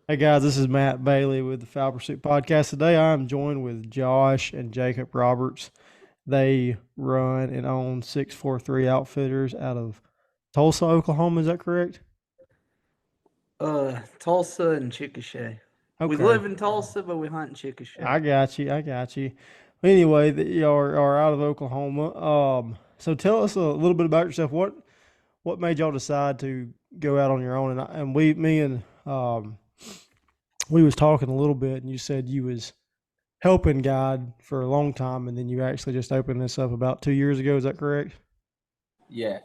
Hey guys, this is Matt Bailey with the Foul Pursuit Podcast. Today I am joined with Josh and Jacob Roberts. They run and own 643 Outfitters out of Tulsa, Oklahoma. Is that correct? Tulsa and Chickasha. We Okay. live in Tulsa, but we hunt in Chickasha. I got you. I got you. Anyway, you are out of Oklahoma. So tell us a little bit about yourself. What made y'all decide to go out on your own? And me and we was talking a little bit, and you said you was helping God for a long time, and then you actually just opened this up about 2 years ago. Is that correct? Yeah.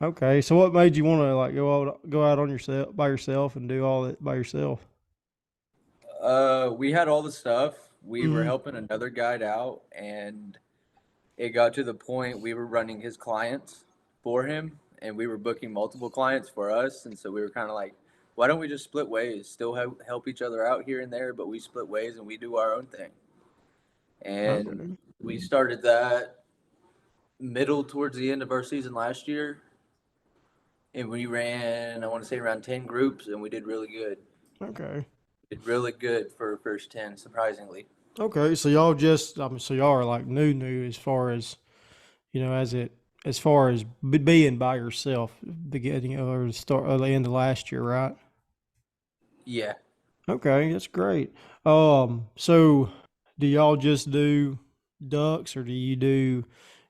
Okay, so what made you want to like go out on yourself by yourself and do all that by yourself? We had all the stuff. We were Hmm. helping another guide out, and it got to the point we were running his clients for him, and we were booking multiple clients for us. And so we were kind of like, why don't we just split ways? Still help each other out here and there, but we split ways and we do our own thing. And Okay. we started that middle towards the end of our season last year, and we ran, I want to say, around 10 groups, and we did really good. Okay. Did really good for first 10, surprisingly. Okay. So y'all just so y'all are like new as far as as far as being by yourself beginning or start or the end of last year, right? Yeah. Okay, that's great. So do y'all just do ducks or do you do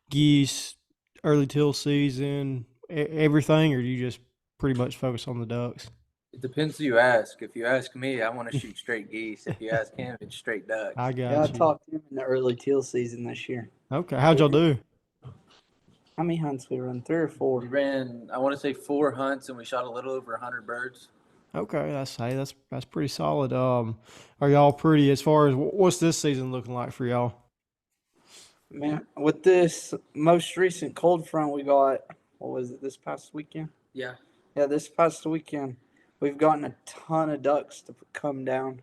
geese, early till season, everything, or do you just pretty much focus on the ducks? It depends who you ask. If you ask me, I want to shoot straight geese. If you ask him, it's straight I ducks. Yeah, I got you. talked to him in the early teal season this year. Okay, how'd y'all do? How many hunts we run? Three or We four? ran, I want to say, 4 hunts, and we shot a little over 100 birds. Okay, that's pretty solid. Are y'all pretty as far as what's this season looking like for y'all? Man, with this most recent cold front we got, what was it, this past weekend? Yeah. Yeah, this past weekend, we've gotten a ton of ducks to come down.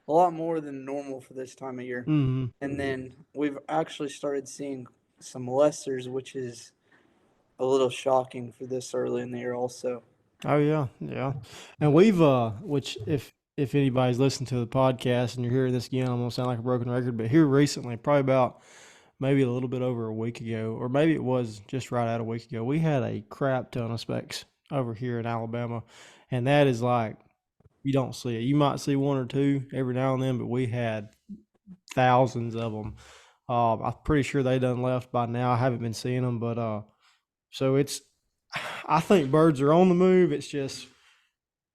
A lot more than normal for this time of year. Hmm. And then we've actually started seeing some lessers, which is a little shocking for this early in the year, also. Oh yeah, yeah. And we've which if anybody's listened to the podcast and you're hearing this again, I'm gonna sound like a broken record, but here recently, probably about maybe a little bit over a week ago, or maybe it was just right out a week ago, we had a crap ton of specs over here in Alabama. And that is like you don't see it. You might see one or two every now and then, but we had thousands of them. I'm pretty sure they done left by now. I haven't been seeing them, but so it's. I think birds are on the move. It's just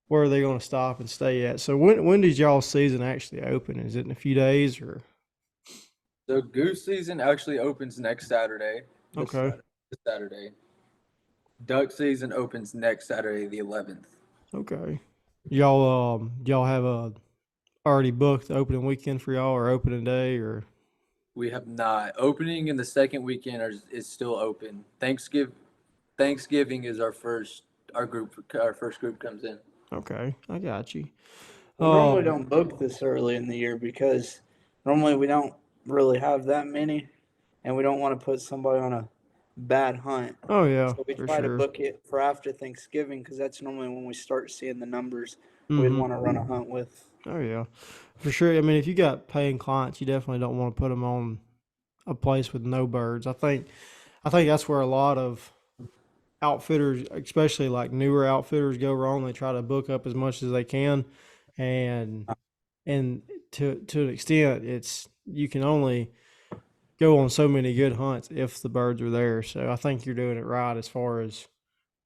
where are they going to stop and stay at? So when does y'all season actually open? Is it in a few days or So goose season actually opens next Saturday. This okay? Saturday. This Saturday. Duck season opens next Saturday, the 11th. Okay. Y'all have a already booked the opening weekend for y'all or opening day or We have not. Opening in the second weekend is still open. Thanksgiving is our first group comes in. okay? I got you. We normally Um. don't book this early in the year because normally we don't really have that many, and we don't want to put somebody on a bad hunt. Oh yeah, So we for try to sure. book it for after Thanksgiving because that's normally when we start seeing the numbers we'd Mm-hmm. want to run a hunt with. Oh yeah, for sure. I mean, if you got paying clients, you definitely don't want to put them on a place with no birds. I think that's where a lot of outfitters, especially like newer outfitters, go wrong. They try to book up as much as they can, and and to an extent, it's you can only go on so many good hunts if the birds are there. So I think you're doing it right as far as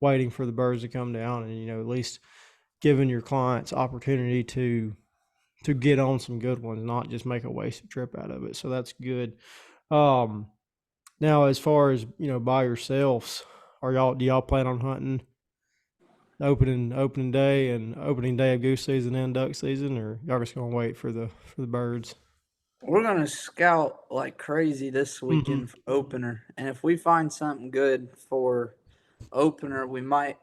waiting for the birds to come down, and at least giving your clients opportunity to get on some good ones, not just make a wasted trip out of it. So that's good. Um, Now, as far as by yourselves, do y'all plan on hunting opening day and opening day of goose season and duck season, or y'all just gonna wait for the birds? We're gonna scout like crazy this Hmm. weekend for opener, and if we find something good for opener, we might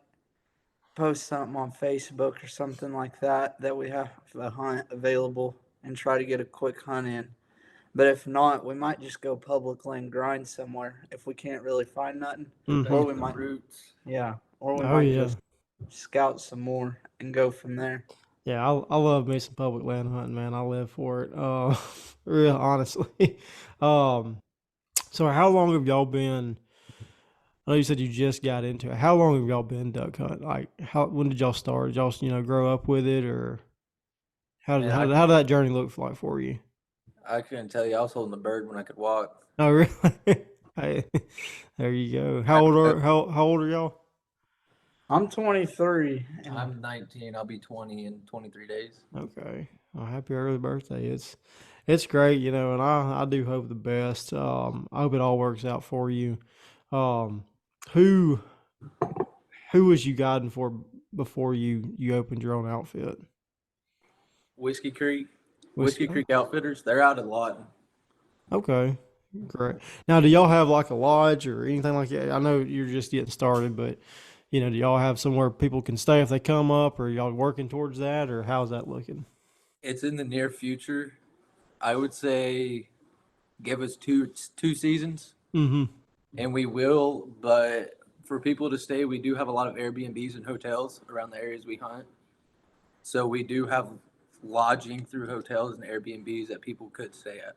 post something on Facebook or something like that we have a hunt available and try to get a quick hunt in. But if not, we might just go publicly and grind somewhere if we can't really find nothing. Go Hmm. back Or to we the might, roots. yeah, or we Oh might yeah. just scout some more and go from there. Yeah, I love me some public land hunting, man. I live for it. Real honestly. Um, so how long have y'all been? I know you said you just got into it. How long have y'all been duck hunting? Like, when did y'all start? Did y'all, grow up with it, or Man, how did that journey look like for you? I couldn't tell you. I was holding the bird when I could walk. Oh, really? Hey, there you go. How old are y'all? I'm 23, and I'm 19. I'll be 20 in 23 days. Okay. Well, happy early birthday. It's great, and I do hope the best. I hope it all works out for you. Um, who who was you guiding for before you opened your own outfit? Whiskey Creek, Was Whiskey Creek Outfitters. They're out a lot. Okay, great. Now, do y'all have like a lodge or anything like that? I know you're just getting started, but do y'all have somewhere people can stay if they come up, or y'all working towards that, or how's that looking? It's in the near future. I would say give us two seasons, Mm-hmm. and we will. But for people to stay, we do have a lot of Airbnbs and hotels around the areas we hunt. So we do have lodging through hotels and Airbnbs that people could stay at.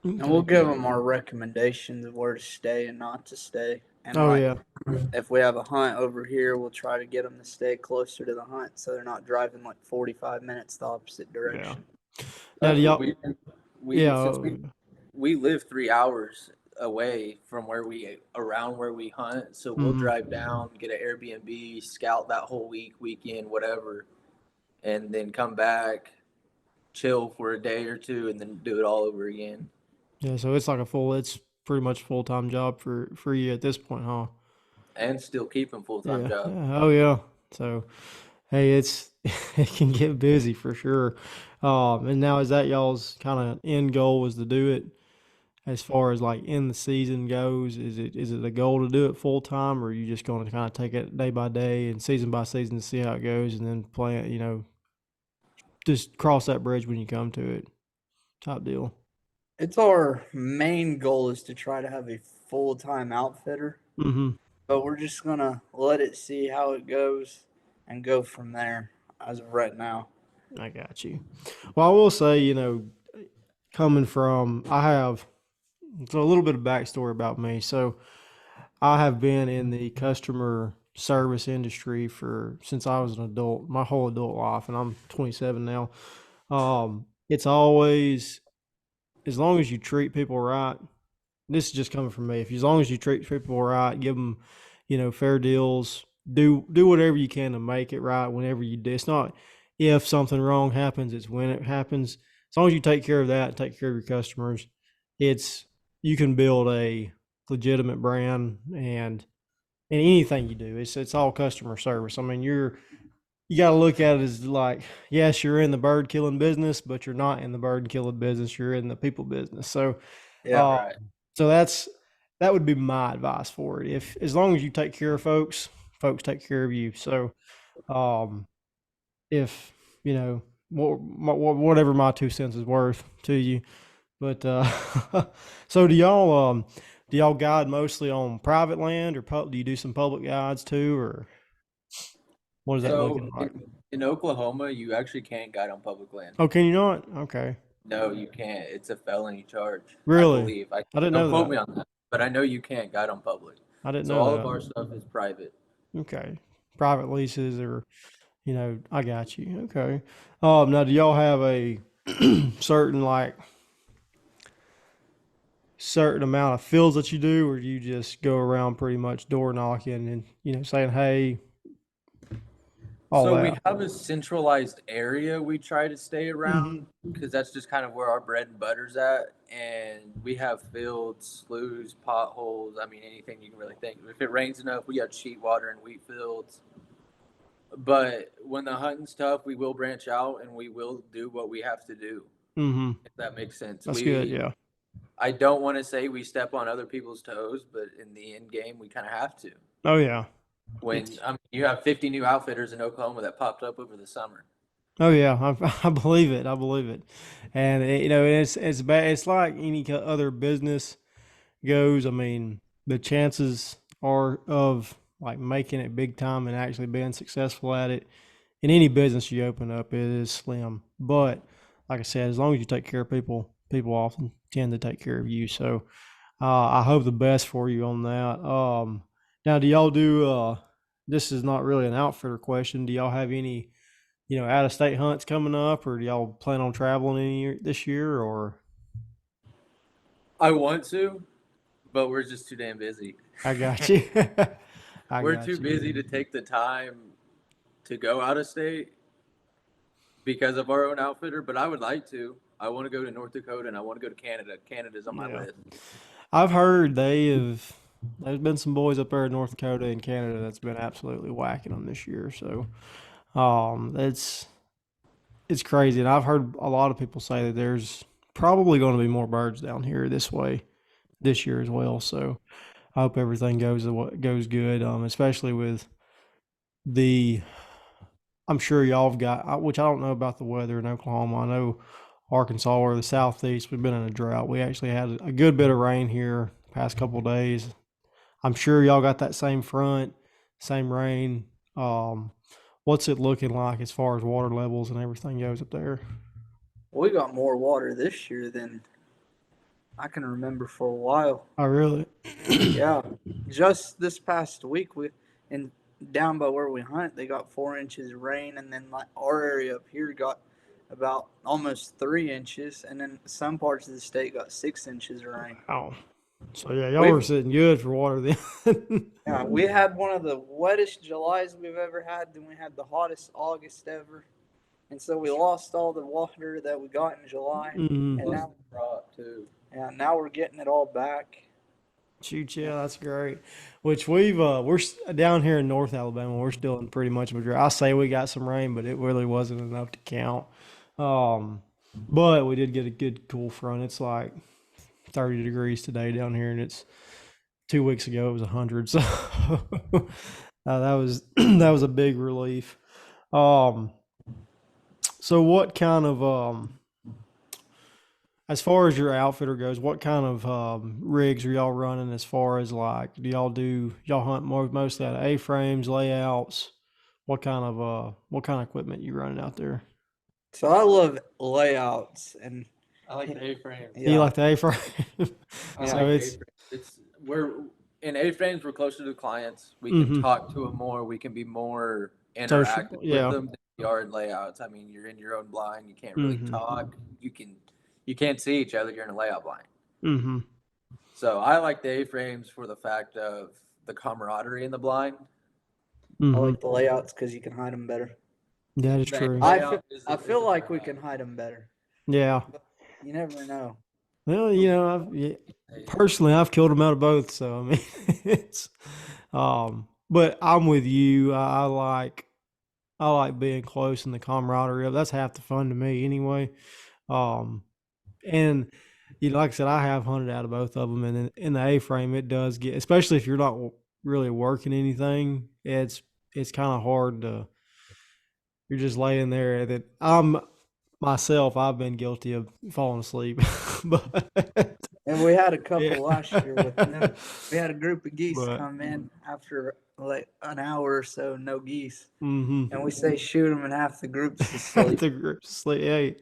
we'll Okay. give them our recommendations of where to stay and not to stay. And Oh like, yeah. if we have a hunt over here, we'll try to get them to stay closer to the hunt so they're not driving like 45 minutes the opposite Yeah. direction. Now, do That's what y'all? we Yeah. since we live 3 hours away from where we around where we hunt, so we'll Mhm. drive down, get an Airbnb, scout that whole weekend, whatever, and then come back, chill for a day or two, and then do it all over again. Yeah. So it's like it's pretty much a full time job for you at this point, huh? And still keep them full time Yeah. job. Yeah. Oh yeah. So hey, it's it can get busy for sure. And now is that y'all's kind of end goal was to do it as far as like in the season goes? Is it a goal to do it full time, or are you just going to kind of take it day by day and season by season to see how it goes, and then plan, just cross that bridge when you come to it, type deal? It's our main goal is to try to have a full-time outfitter, Mm-hmm. but we're just gonna let it see how it goes and go from there as of right now. I got you. Well, I will say, coming from, I have so a little bit of backstory about me. So I have been in the customer service industry for since I was an adult, my whole adult life, and I'm 27 now. It's always as long as you treat people right. This is just coming from me. If as long as you treat people right, give them, fair deals, do whatever you can to make it right. Whenever you do, it's not if something wrong happens; it's when it happens. As long as you take care of that, take care of your customers, it's you can build a legitimate brand and anything you do. It's all customer service. I mean, you got to look at it as like, yes, you're in the bird killing business, but you're not in the bird killing business. You're in the people business. So, Yeah. uh, Right. so that would be my advice for it. If as long as you take care of folks, folks take care of you. So, um, if whatever my 2 cents is worth to you, but so do y'all guide mostly on private land, or do you do some public guides too, or what is that So looking like? in Oklahoma, you actually can't guide on public land. Oh, can you not? Okay, No, you can't. It's a felony charge, I really? believe. I didn't Don't know quote that. me on that, but I know you can't guide on public. I didn't So know all of that. our stuff is private. Okay, private leases, or I got you. Okay. Now do y'all have a certain like certain amount of fields that you do, or do you just go around pretty much door knocking and saying hey, all So that? we have a centralized area we try to stay Hmm. around because that's just kind of where our bread and butter's at. And we have fields, sloughs, potholes. I mean, anything you can really think of. If it rains enough, we got sheet water and wheat fields. But when the hunting's tough, we will branch out and we will do what we have to do, Hmm. if that makes sense. That's good. Yeah. I don't want to say we step on other people's toes, but in the end game, we kind of have to. Oh yeah. When It's you have 50 new outfitters in Oklahoma that popped up over the summer. Oh yeah, I believe it. I believe it, and it's bad. It's like any other business goes. I mean, the chances are of like making it big time and actually being successful at it in any business you open up, it is slim. But like I said, as long as you take care of people, people often tend to take care of you. So I hope the best for you on that. Now, do y'all do? This is not really an outfitter question. Do y'all have any, out of state hunts coming up, or do y'all plan on traveling this year? Or I want to, but we're just too damn busy. I got you. We're too busy to take the time to go out of state because of our own outfitter. But I would like to. I want to go to North Dakota and I want to go to Canada. Canada's on my Yeah. list. I've heard there's been some boys up there in North Dakota and Canada that's been absolutely whacking them this year. So, it's crazy. And I've heard a lot of people say that there's probably going to be more birds down here this way this year as well. So I hope everything goes good. Especially with I'm sure y'all have got, which I don't know about the weather in Oklahoma. I know Arkansas or the southeast, we've been in a drought. We actually had a good bit of rain here the past couple of days. I'm sure y'all got that same front, same rain. What's it looking like as far as water levels and everything goes up there? We got more water this year than I can remember for a while. Oh, really? Yeah, just this past week, down by where we hunt, they got 4 inches of rain, and then like our area up here got about almost 3 inches, and then some parts of the state got 6 inches of rain. Oh, so yeah, y'all were sitting good for water then. Yeah, we had one of the wettest Julys we've ever had. Then we had the hottest August ever, and so we lost all the water that we got in July, Mhm. and now, too. now we're getting it all back. Shoot, yeah, that's great. Which we're down here in North Alabama. We're still in pretty much of a drought. I say we got some rain, but it really wasn't enough to count. But we did get a good cool front. It's like 30 degrees today down here, and it's 2 weeks ago it was 100. So that was that was a big relief. So what kind of as far as your outfitter goes, what kind of rigs are y'all running? As far as like, do y'all hunt mostly out of A-frames, layouts? What kind of equipment you running out there? So I love layouts, and I like the A-frame. You like the A-frame? I So like it's we're in A-frames. We're closer to the clients. We can Mhm. talk to them more. We can be more Social, interactive yeah. with them than we are in layouts. I mean, you're in your own blind. You can't really Mhm. talk. You can't see each other. You're in a layout blind. Mm-hmm. So I like the A-frames for the fact of the camaraderie in the blind. I Mm-hmm. like the layouts because you can hide them better. That is The true. layout I feel like we can hide them better. Yeah. You never know. Well, personally, I've killed them out of both. So I mean, it's but I'm with you. I like being close and the camaraderie of that's half the fun to me anyway. And like I said, I have hunted out of both of them, and in the A-frame, it does get, especially if you're not really working anything, it's kind of hard to. You're just laying there. That I've been guilty of falling asleep, but And we had a couple yeah. last year with them. We had a group of geese But- come in after like an hour or so, no geese. Mhm. And we say shoot them, and half the group's asleep. The group sleep. Hey,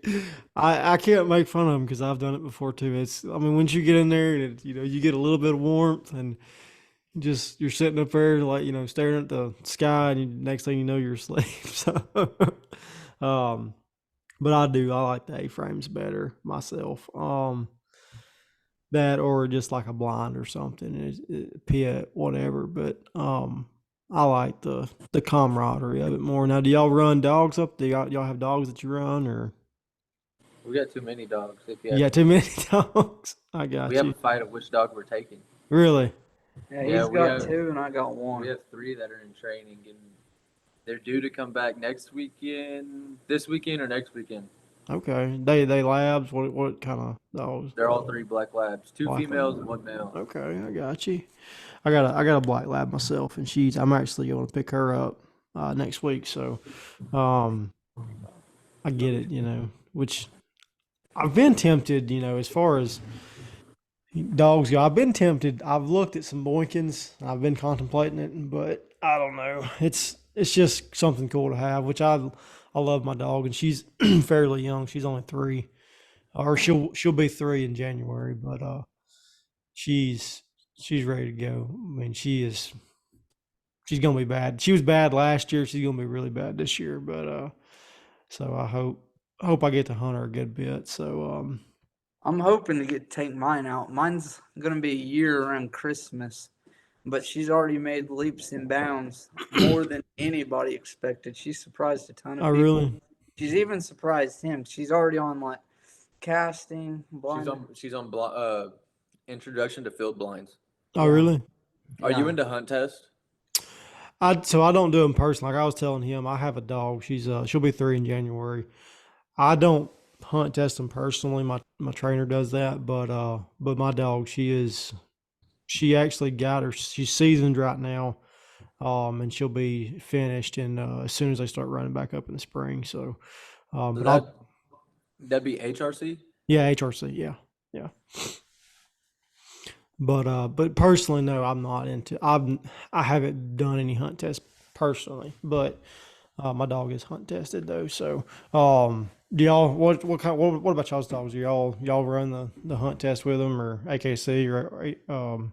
I can't make fun of them because I've done it before too. I mean, once you get in there and you get a little bit of warmth and you're sitting up there like staring at the sky, and next thing you know you're asleep. So, but I like the A-frames better myself. That or just like a blind or something, pit, whatever. But I like the camaraderie of it more. Now, do y'all run dogs up? Do y'all have dogs that you run, or We got too many dogs. If you got too many dogs? I got we have you. a fight of which dog we're taking. Really? Yeah, Yeah, he's we got have- 2, and I got 1. We have 3 that are in training, and they're due to come back this weekend or next weekend. Okay. They labs. What kind of dogs? They're all 3 black labs, 2 Black females and 1 male. Okay, I got you. I got a black lab myself, and I'm actually going to pick her up next week. So, I get it, which I've been tempted, as far as dogs go. I've been tempted. I've looked at some Boykins. I've been contemplating it, but I don't know. it's just something cool to have, which I love my dog, and she's fairly young. She's only 3, or she'll be 3 in January, but she's she's ready to go. I mean, she's gonna be bad. She was bad last year. She's gonna be really bad this year. But so I hope I get to hunt her a good bit. So I'm hoping to take mine out. Mine's gonna be a year around Christmas, but she's already made leaps and bounds more than anybody expected. She surprised a ton I of people. really, She's even surprised him. She's already on like casting, She's blind. on Introduction to Field Blinds. I Yeah. really. Are you Yeah. into hunt test? I don't do them personally. Like I was telling him, I have a dog. She'll be 3 in January. I don't hunt test them personally. My trainer does that, but my dog, she actually got her. She's seasoned right now, and she'll be finished as soon as they start running back up in the spring. So, So but that'd be HRC? yeah, HRC, yeah. But personally, no, I'm not into. I haven't done any hunt tests personally, but my dog is hunt tested though. So, do y'all what about y'all's dogs? Do y'all run the hunt test with them or AKC or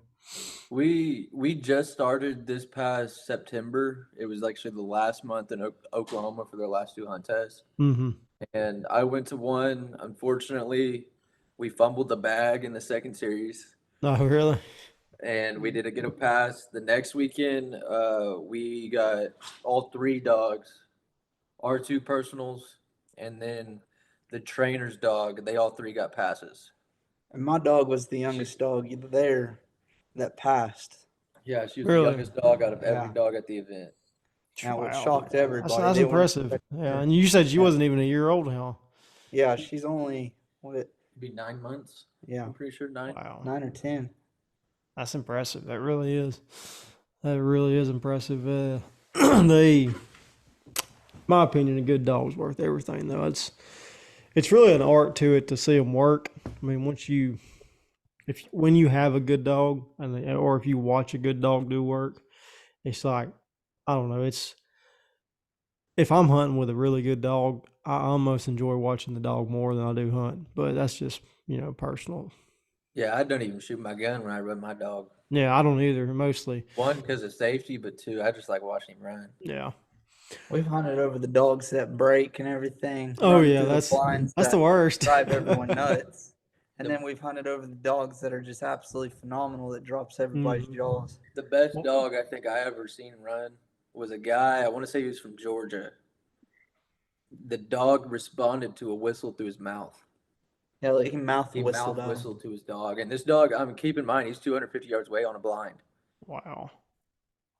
We just started this past September. It was actually the last month in Oklahoma for their last 2 hunt tests. Mm-hmm. And I went to one. Unfortunately, we fumbled the bag in the second series, No, really? and we didn't get a pass. The next weekend, we got all 3 dogs, our 2 personals, and then the trainer's dog. They all 3 got passes. And my dog was the youngest dog there that passed. Yeah, she was Really? the youngest dog out of every Yeah. dog at the event. Now it Wow. shocked everybody. That's They wouldn't impressive. expect Yeah, her. and you said she Yeah. wasn't even a year old, huh? Yeah, she's only what? It'd be 9 months. Yeah, I'm pretty sure 9. Wow. 9 or 10. That's impressive. That really is. That really is impressive. They, my opinion, a good dog's worth everything. Though it's really an art to it to see them work. I mean, when you have a good dog, or if you watch a good dog do work, it's like I don't know. If I'm hunting with a really good dog, I almost enjoy watching the dog more than I do hunt. But that's just personal. Yeah, I don't even shoot my gun when I run my dog. Yeah, I don't either. Mostly, 1, because of safety, but 2, I just like watching him run. yeah. We've hunted over the dogs that break and everything. Oh run yeah, through the that's blinds the that worst. drive everyone nuts. And The- then we've hunted over the dogs that are just absolutely phenomenal that drops everybody's Mhm. jaws. The best Well- dog I think I ever seen run was a guy, I want to say he was from Georgia. The dog responded to a whistle through his mouth. Yeah, like he mouth He whistled mouth at him. whistled to his dog. And this dog, I mean, keep in mind, he's 250 yards away on a blind. Wow,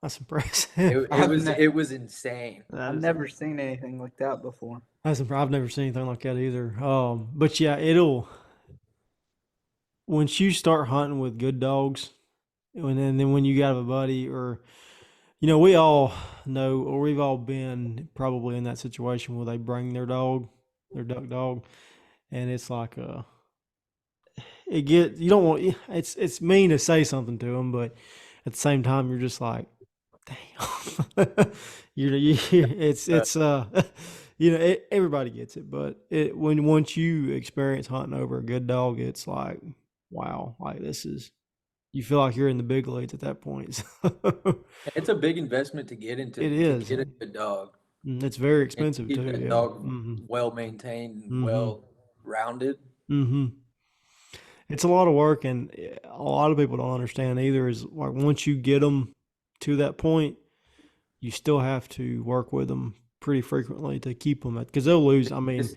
that's impressive. It was insane. I've never seen anything like that before. I've never seen anything like that either. But yeah, once you start hunting with good dogs, and then when you got a buddy or we all know, or we've all been probably in that situation where they bring their duck dog, and it's like you don't want, it's mean to say something to them, but at the same time you're just like, damn, everybody gets it, but once you experience hunting over a good dog, it's like, wow, like you feel like you're in the big leagues at that point. It's a big investment to get into. It to is. get a good dog. It's very And expensive keep too. that Yeah. dog Mm-hmm. well maintained and Mhm. well rounded. Mm-hmm. It's a lot of work, and a lot of people don't understand either. Is like once you get them to that point, you still have to work with them pretty frequently to keep them because they'll lose. I mean, It's-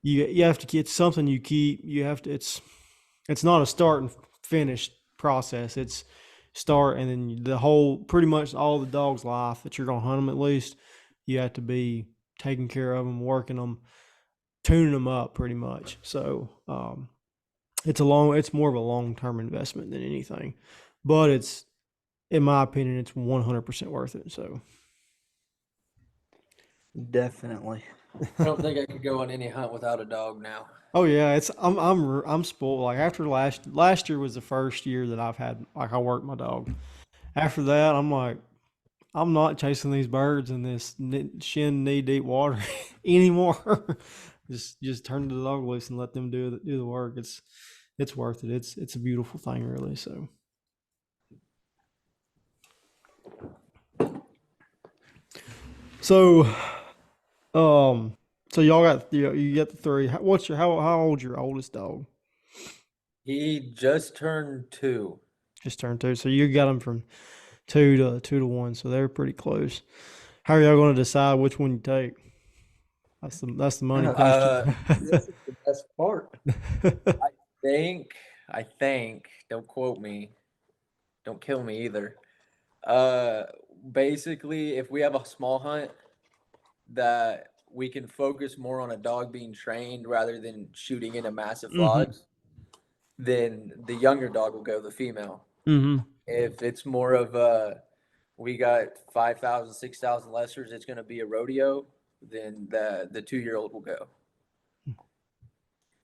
you have to get something you keep. You have to. It's not a start and finish process. It's start and then pretty much all the dog's life that you're gonna hunt them at least. You have to be taking care of them, working them, tuning them up pretty much. So it's more of a long-term investment than anything, but in my opinion, it's 100% worth it. So Definitely. I don't think I could go on any hunt without a dog now. oh yeah, I'm spoiled. Like after last year was the first year that I've had, like, I worked my dog. After that, I'm like, I'm not chasing these birds in this shin knee deep water anymore. Just turn the dog loose and let them do the work. It's worth it. It's a beautiful thing, really. So so y'all got you got the three. How old's your oldest dog? He just turned 2. Just turned two. So you got them from two to one. So they're pretty close. How are y'all going to decide which one you take? That's the money Uh, question. This is the best part. I think, don't quote me, don't kill me either. Uh, Basically, if we have a small hunt that we can focus more on a dog being trained rather than shooting into massive Mhm. flogs, then the younger dog will go the female. Mm-hmm. If it's more of we got 5,000, 6,000 lessers, it's going to be a rodeo, then the 2-year-old will go.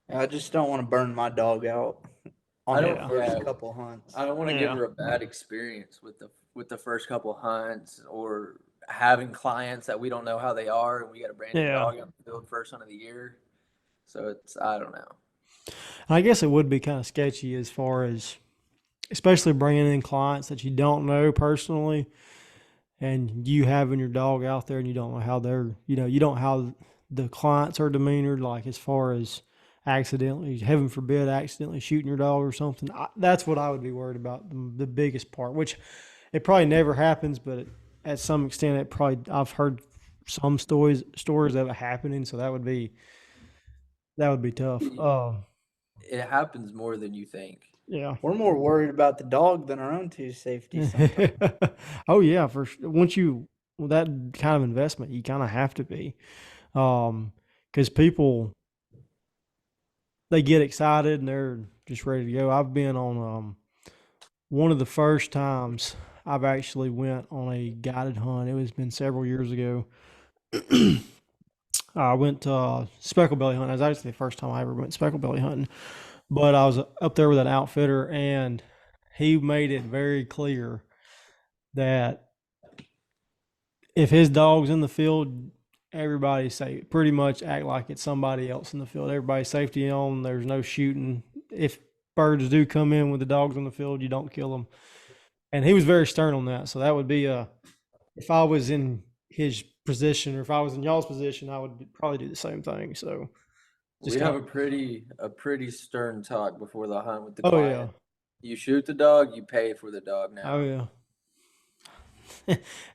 I just don't want to burn my dog out I on the don't- first yeah. couple hunts. I don't want to give Yeah. her a bad experience with the first couple hunts, or having clients that we don't know how they are, and we got a brand new Yeah. dog on the field first hunt of the year. So I don't know. I guess it would be kind of sketchy as far as, especially bringing in clients that you don't know personally, and you having your dog out there and you don't know how you don't know how the clients are demeanored, like as far as accidentally, heaven forbid, accidentally shooting your dog or something. That's what I would be worried about, the biggest part, which it probably never happens, but at some extent, I've heard some stories of it happening, so that would be tough. It happens more than you think. Yeah. We're more worried about the dog than our own two safety sometimes. Oh yeah, once with that kind of investment, you kind of have to be, because people, they get excited and they're just ready to go. I've been on one of the first times I've actually went on a guided hunt. It was been several years ago. I went to speckle belly hunting. It was actually the first time I ever went speckle belly hunting, but I was up there with an outfitter, and he made it very clear that if his dog's in the field, everybody's safe. Pretty much act like it's somebody else in the field. Everybody's safety on. There's no shooting. If birds do come in with the dogs on the field, you don't kill them. And he was very stern on that. So that would be if I was in his position, or if I was in y'all's position, I would probably do the same thing. So We have a pretty stern talk before the hunt with the Oh client. You shoot the dog, you pay for the dog now. Oh yeah.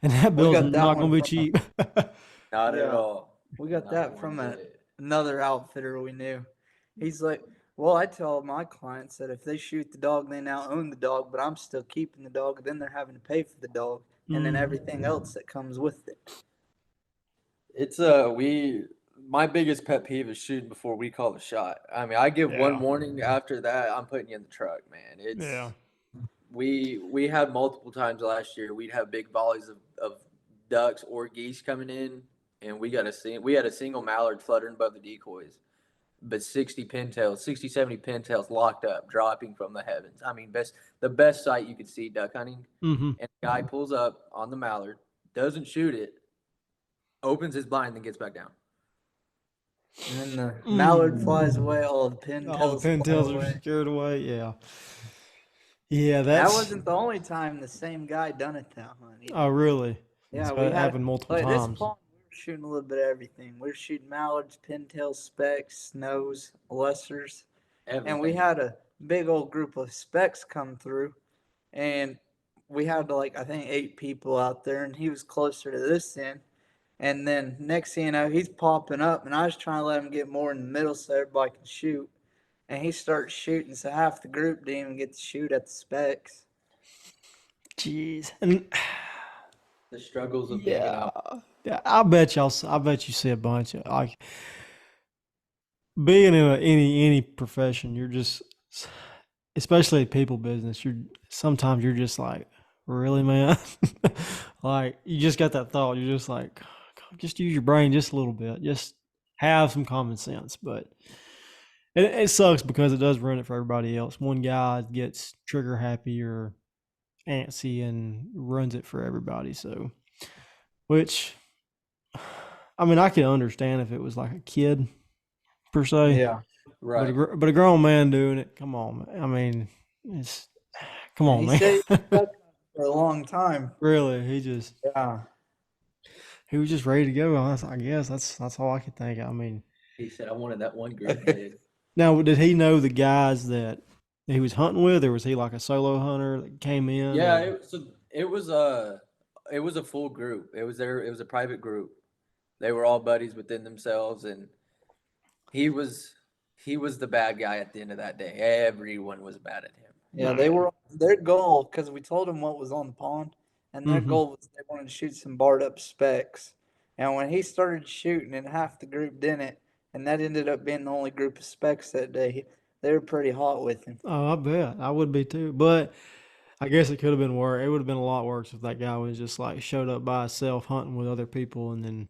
And that bill's got that not one going to be from cheap. Not at Yeah. all. We got Not that one from bit. another outfitter we knew. He's like, well, I tell my clients that if they shoot the dog, they now own the dog, but I'm still keeping the dog. Then they're having to pay for the dog and then Mhm. everything else that comes with it. It's my biggest pet peeve is shooting before we call the shot. I mean, I give one Yeah. warning, after that I'm putting you in the truck, man. It's Yeah. we had multiple times last year. We'd have big volleys of ducks or geese coming in, and we had a single mallard fluttering above the decoys, but 60 pintails, 60, 70 pintails locked up, dropping from the heavens. I mean, the best sight you could see duck hunting. Mm-hmm. And the guy pulls up on the mallard, doesn't shoot it, opens his blind, then gets back down. And then the mallard flies away, all the pintails, All the fly pintails are away. scared away. Yeah. Yeah, That that's. wasn't the only time the same guy done it that hunt. either. Oh, really? Yeah, So we it had happened multiple like times. this pond. We were shooting a little bit of everything. We were shooting mallards, pintails, specks, snows, lessers, and we Everything. had a big old group of specks come through, and we had like I think 8 people out there, and he was closer to this end. And then next thing you know, he's popping up, and I was trying to let him get more in the middle so everybody can shoot. And he starts shooting, so half the group didn't even get to shoot at the specks. Jeez. And The struggles of being an yeah, out. yeah, I bet you see a bunch of, like, being in any profession, you're just, especially people business, sometimes you're just like, really, man? Like, you just got that thought. You're just like, just use your brain just a little bit. Just have some common sense. But it sucks because it does ruin it for everybody else. One guy gets trigger happy or antsy and ruins it for everybody. So which I mean, I can understand if it was like a kid per se, Yeah. Right. but a grown man doing it, come on, man. I mean, it's come And on, he man. said he was stuck for a long time. Really, Yeah. he was just ready to go. I guess that's all I could think. I mean, He said, I wanted that one group head. now did he know the guys that he was hunting with, or was he like a solo hunter that came in? Yeah, or- it was a full group. It was a private group. They were all buddies within themselves, and he was he was the bad guy at the end of that day. Everyone was mad at him. Yeah, they were their goal because we told them what was on the pond, and their Mhm. goal was they wanted to shoot some barred up specks. And when he started shooting, and half the group didn't, and that ended up being the only group of specks that day, they were pretty hot with him. Oh, I bet I would be too. But I guess it could have been worse. It would have been a lot worse if that guy was just like showed up by himself hunting with other people, and then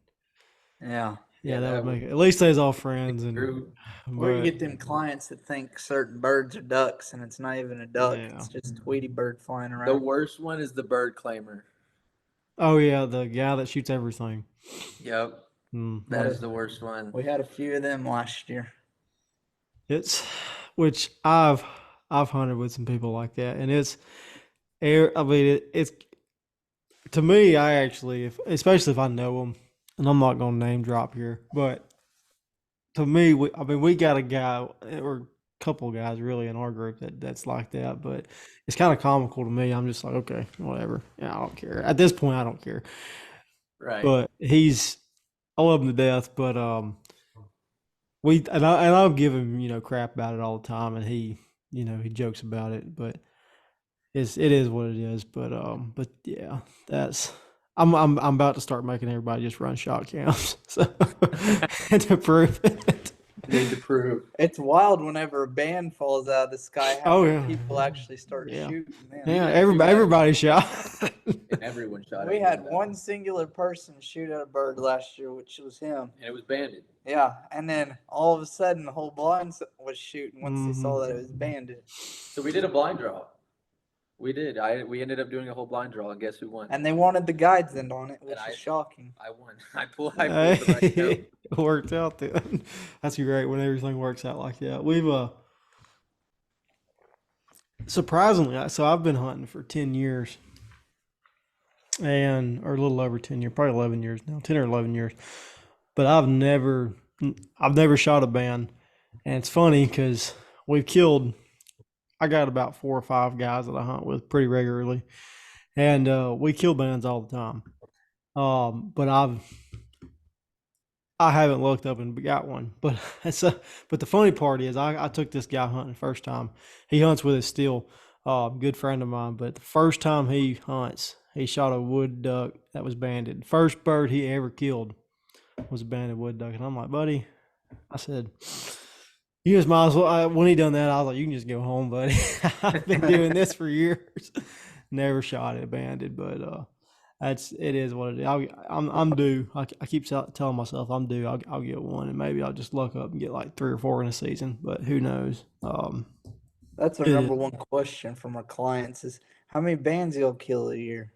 Yeah. yeah, Yeah, that that would make it. At least they was all friends, and Group. Or you but get them clients that think certain birds are ducks, and it's not even a duck; Yeah. it's just a Tweety bird flying The around. worst one is the bird claimer. oh yeah, the guy that shoots everything. Yep, that Like, is the worst one. We had a few of them last year. it's which I've hunted with some people like that, and I mean it's to me. I actually, if especially if I know them, and I'm not gonna name drop here, but to me, I mean, we got a guy or a couple guys really in our group that's like that, but it's kind of comical to me. I'm just like, okay, whatever. Yeah, I don't care. At this point, I don't care. Right. But I love him to death. But I'll give him crap about it all the time, and he jokes about it. But it is what it is. But yeah, that's. I'm about to start making everybody just run shot cams so to prove it. Need to prove. It's wild whenever a band falls out of the sky. How Oh, many yeah. people actually start Yeah. shooting? Man. Yeah, had- everybody shot. And everyone shot We at had him. one singular person shoot at a bird last year, which was him. And it was banded. Yeah, and then all of a sudden, the whole blind was shooting once they Mm-hmm. saw that it was banded. So we did a blind draw. We did. We ended up doing a whole blind draw, and guess who won? And they wanted the guides in on it, which And is shocking. I won. I pulled the right note. It worked out then. That's great when everything works out like that. We've surprisingly, so I've been hunting for 10 years, or a little over 10 years, probably 11 years now, 10 or 11 years. But I've never shot a band, and it's funny because I got about 4 or 5 guys that I hunt with pretty regularly, and we kill bands all the time. But I haven't looked up and got one. But but the funny part is I took this guy hunting first time. He hunts with his steel, good friend of mine. But the first time he hunts, he shot a wood duck that was banded. First bird he ever killed was a banded wood duck, and I'm like, buddy, I said, you just might as well. When he done that, I was like, you can just go home, buddy. I've been doing this for years. Never shot it banded, but it is what it is. I'm due. I keep telling myself I'm due. I'll get one, and maybe I'll just luck up and get like 3 or 4 in a season. But who knows? That's our Yeah. number one question from our clients is how many bands you'll kill a year.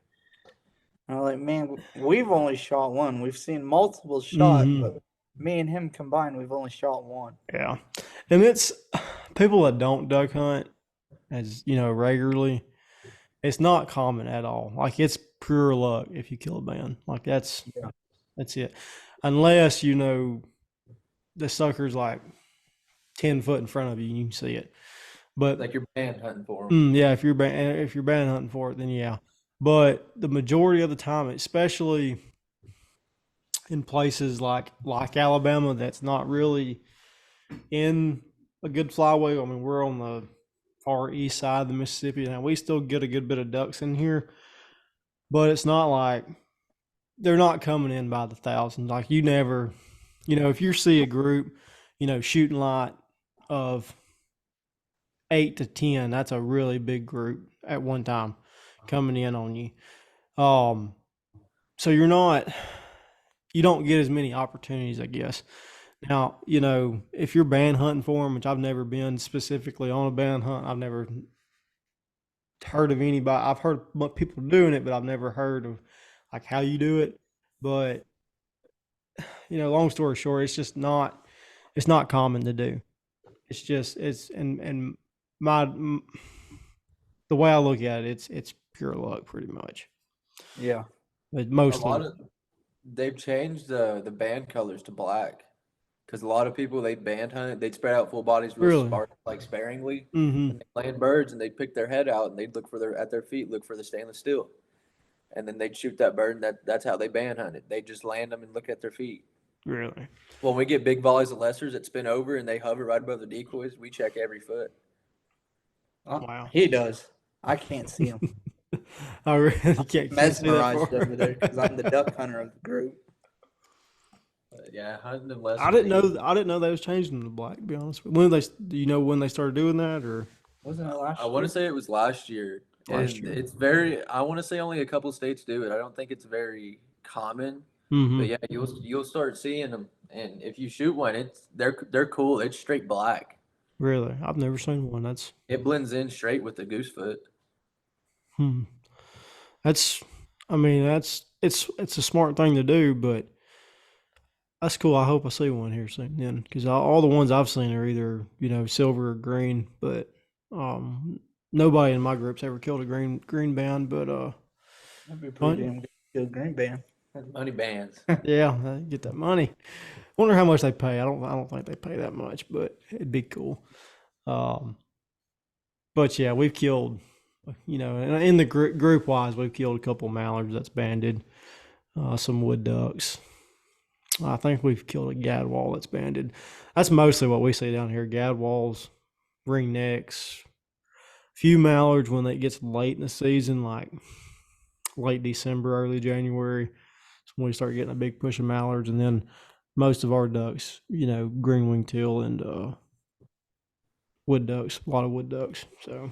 And I'm like, man, we've only shot one. We've seen multiple shots, Mhm. but me and him combined, we've only shot one. Yeah, and it's people that don't duck hunt as regularly. It's not common at all. Like it's pure luck if you kill a band. Like that's it. Unless the sucker's like 10 foot in front of you and you can see it. But Like you're band hunting for them. yeah, if you're band hunting for it, then yeah. But the majority of the time, especially in places like Alabama, that's not really in a good flyway. I mean, we're on the far east side of the Mississippi, and we still get a good bit of ducks in here, but it's not like they're not coming in by the thousands. Like you never, if you see a group, shooting lot of 8 to 10, that's a really big group at one time coming in on you. So you don't get as many opportunities, I guess. Now, if you're band hunting for them, which I've never been specifically on a band hunt, I've never heard of anybody. I've heard people doing it, but I've never heard of like how you do it. but long story short, it's not common to do. It's just and my the way I look at it, it's pure luck pretty much. Yeah. But A mostly, lot of they've changed the band colors to black because a lot of people they'd band hunt, they'd spread out full bodies real Really? like sparingly, mm-hmm. and they'd land birds and they'd pick their head out and they'd look for their feet, look for the stainless steel, and then they'd shoot that bird. And that's how they band hunted. They just land them and look at their feet. Really? When we get big volleys of lessers that spin over and they hover right above the decoys, we check every foot. Wow. He does. I can't see him. I really can't see that Mesmerized far. over there because I'm the duck hunter of the group. But yeah, hunting them lessers. I didn't know they was changing them to black. To be honest, do you know when they started doing that or? Wasn't it last I want year? to say it was last year. Last And year. it's very. I want to say only a couple states do it. I don't think it's very common. Mm-hmm. But yeah, you'll start seeing them, and if you shoot one, they're cool. It's straight black. Really, I've never seen one. It blends in straight with the goose foot. That's, I mean, it's a smart thing to do, but that's cool. I hope I see one here soon then, because all the ones I've seen are either silver or green, but nobody in my group's ever killed a green band, but That'd be pretty Fun. damn good. Kill green band. Money bands. yeah, get that money. Wonder how much they pay. I don't think they pay that much, but it'd be cool. But yeah, we've killed, in the group wise, we've killed a couple mallards that's banded, some wood ducks. I think we've killed a gadwall that's banded. That's mostly what we see down here: gadwalls, ringnecks, few mallards when it gets late in the season, like late December, early January. It's when we start getting a big push of mallards, and then most of our ducks, green wing teal and wood ducks, a lot of wood ducks. So,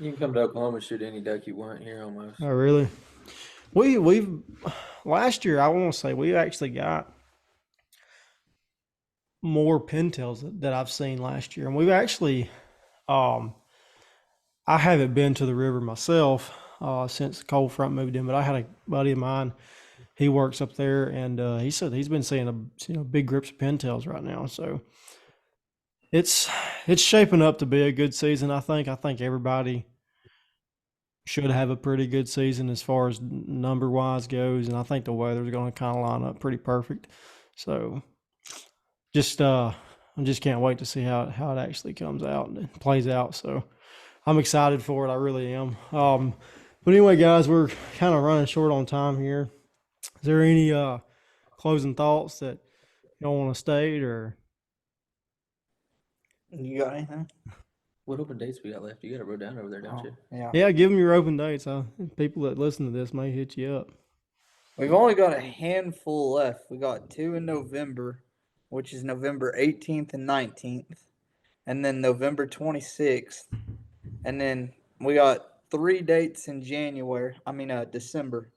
You can come to Oklahoma and shoot any duck you want here almost. oh really? We've last year, I want to say we actually got more pintails that I've seen last year, and we've actually, I haven't been to the river myself since the cold front moved in, but I had a buddy of mine. He works up there, and he said he's been seeing big groups of pintails right now. So it's shaping up to be a good season. I think everybody should have a pretty good season as far as number wise goes, and I think the weather's going to kind of line up pretty perfect. So I just can't wait to see how it actually comes out and plays out. So I'm excited for it. I really am. But anyway, guys, we're kind of running short on time here. Is there any closing thoughts that y'all want to state, or? You got anything? What open dates we got left? You got it wrote down over there, don't you? Yeah. Yeah, give them your open dates. People that listen to this may hit you up. We've only got a handful left. We got 2 in November, which is November 18th and 19th, and then November 26th. And then we got 3 dates in January. December.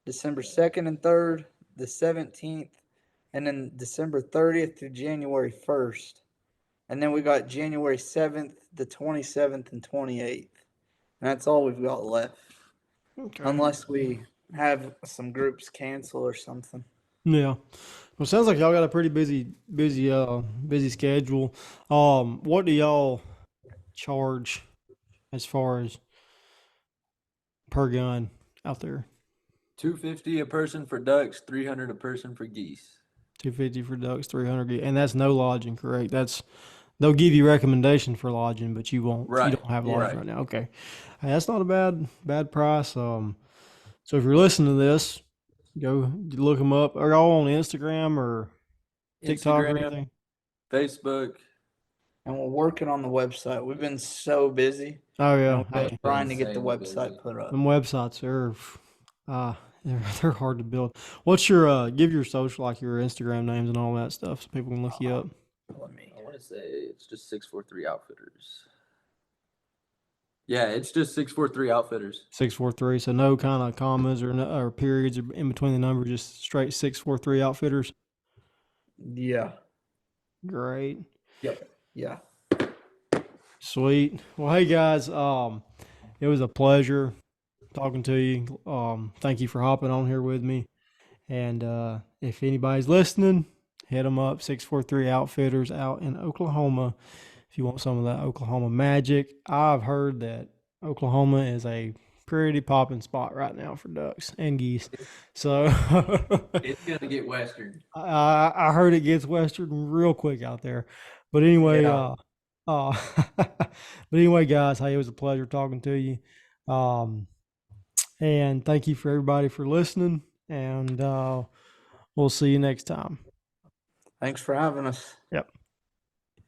December 2nd and 3rd, the 17th, and then December 30th through January 1st. And then we got January 7th, the 27th, and 28th. And that's all we've got left. Okay. Unless we have some groups cancel or something. Yeah. Well, it sounds like y'all got a pretty busy schedule. What do y'all charge as far as per gun out there? $250 a person for ducks, $300 a person for geese. $250 for ducks, $300, and that's no lodging, correct? They'll give you recommendation for lodging, but you won't. Right. You don't have lodging Right. right now. Okay, hey, that's not a bad price. So if you're listening to this, go look them up. Are y'all on Instagram or TikTok or Instagram, anything? Facebook. And we're working on the website. We've been so busy. Oh yeah, And we've been hey, trying to get the Insanely website busy. put up. them websites they're hard to build. What's your give your social, like your Instagram names and all that stuff, so people can look you up. Let me. I want to say it's just 643 Outfitters. Yeah, it's just 643 Outfitters. 643. So no kind of commas or periods or in between the numbers, just straight 643 Outfitters. Yeah. Great. Yep. Yeah. Sweet. Well, hey guys, it was a pleasure talking to you. Thank you for hopping on here with me. And if anybody's listening, hit them up. 643 Outfitters out in Oklahoma. If you want some of that Oklahoma magic, I've heard that Oklahoma is a pretty popping spot right now for ducks and geese. So It's gonna get western. I heard it gets western real quick out there. But anyway, Yeah. but anyway, guys, hey, it was a pleasure talking to you. And thank you for everybody for listening. And we'll see you next time. Thanks for having us. Yep.